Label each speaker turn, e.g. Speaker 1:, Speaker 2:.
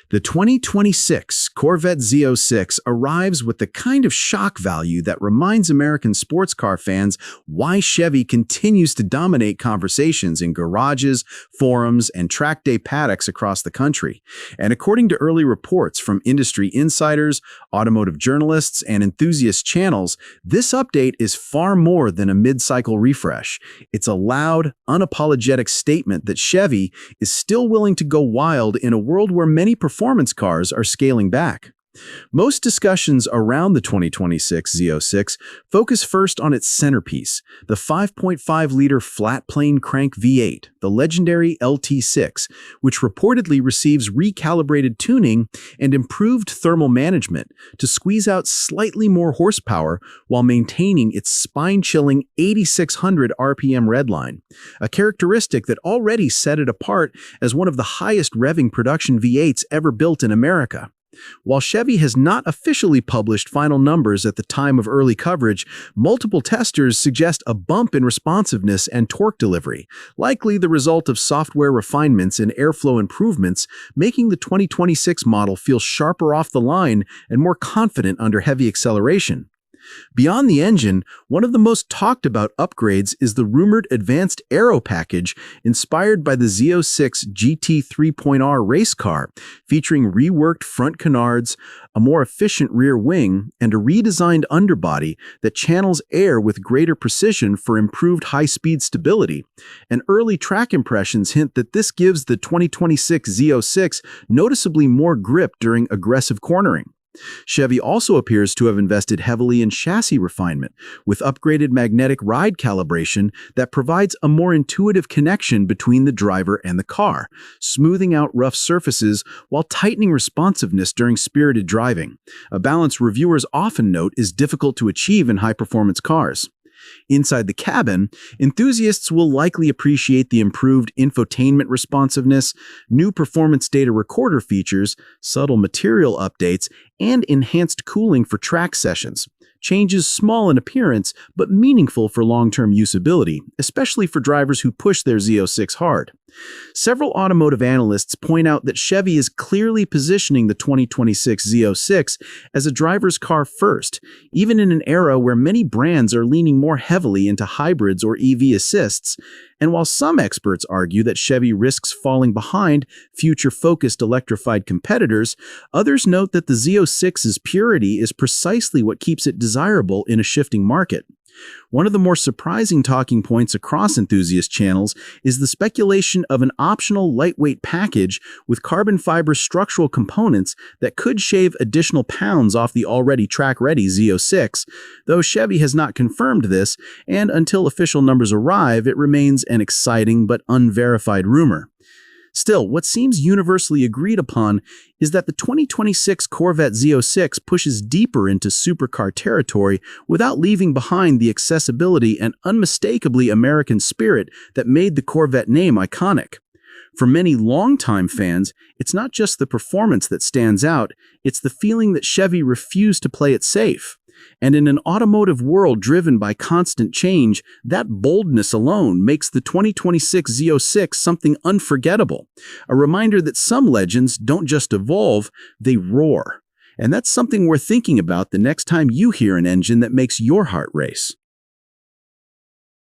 Speaker 1: The 2026 Corvette Z06 arrives with the kind of shock value that reminds American sports car fans why Chevy continues to dominate conversations in garages, forums, and track day paddocks across the country. And according to early reports from industry insiders, automotive journalists, and enthusiast channels, this update is far more than a mid-cycle refresh. It's a loud, unapologetic statement that Chevy is still willing to go wild in a world where many performance cars are scaling back. Most discussions around the 2026 Z06 focus first on its centerpiece, the 5.5-liter flat-plane crank V8, the legendary LT6, which reportedly receives recalibrated tuning and improved thermal management to squeeze out slightly more horsepower while maintaining its spine-chilling 8,600 RPM redline, a characteristic that already set it apart as one of the highest revving production V8s ever built in America. While Chevy has not officially published final numbers at the time of early coverage, multiple testers suggest a bump in responsiveness and torque delivery, likely the result of software refinements and airflow improvements, making the 2026 model feel sharper off the line and more confident under heavy acceleration. Beyond the engine, one of the most talked about upgrades is the rumored advanced aero package inspired by the Z06 GT 3.R race car, featuring reworked front canards, a more efficient rear wing, and a redesigned underbody that channels air with greater precision for improved high-speed stability. And early track impressions hint that this gives the 2026 Z06 noticeably more grip during aggressive cornering. Chevy also appears to have invested heavily in chassis refinement, with upgraded magnetic ride calibration that provides a more intuitive connection between the driver and the car, smoothing out rough surfaces while tightening responsiveness during spirited driving, a balance reviewers often note is difficult to achieve in high-performance cars. Inside the cabin, enthusiasts will likely appreciate the improved infotainment responsiveness, new performance data recorder features, subtle material updates, and enhanced cooling for track sessions. Changes small in appearance, but meaningful for long-term usability, especially for drivers who push their Z06 hard. Several automotive analysts point out that Chevy is clearly positioning the 2026 Z06 as a driver's car first, even in an era where many brands are leaning more heavily into hybrids or EV assists. And while some experts argue that Chevy risks falling behind future-focused electrified competitors, others note that the Z06's purity is precisely what keeps it desirable in a shifting market. One of the more surprising talking points across enthusiast channels is the speculation of an optional lightweight package with carbon fiber structural components that could shave additional pounds off the already track-ready Z06, though Chevy has not confirmed this, and until official numbers arrive, it remains an exciting but unverified rumor. Still, what seems universally agreed upon is that the 2026 Corvette Z06 pushes deeper into supercar territory without leaving behind the accessibility and unmistakably American spirit that made the Corvette name iconic. For many longtime fans, it's not just the performance that stands out, it's the feeling that Chevy refused to play it safe. And in an automotive world driven by constant change, that boldness alone makes the 2026 Z06 something unforgettable, a reminder that some legends don't just evolve, they roar. And that's something worth thinking about the next time you hear an engine that makes your heart race.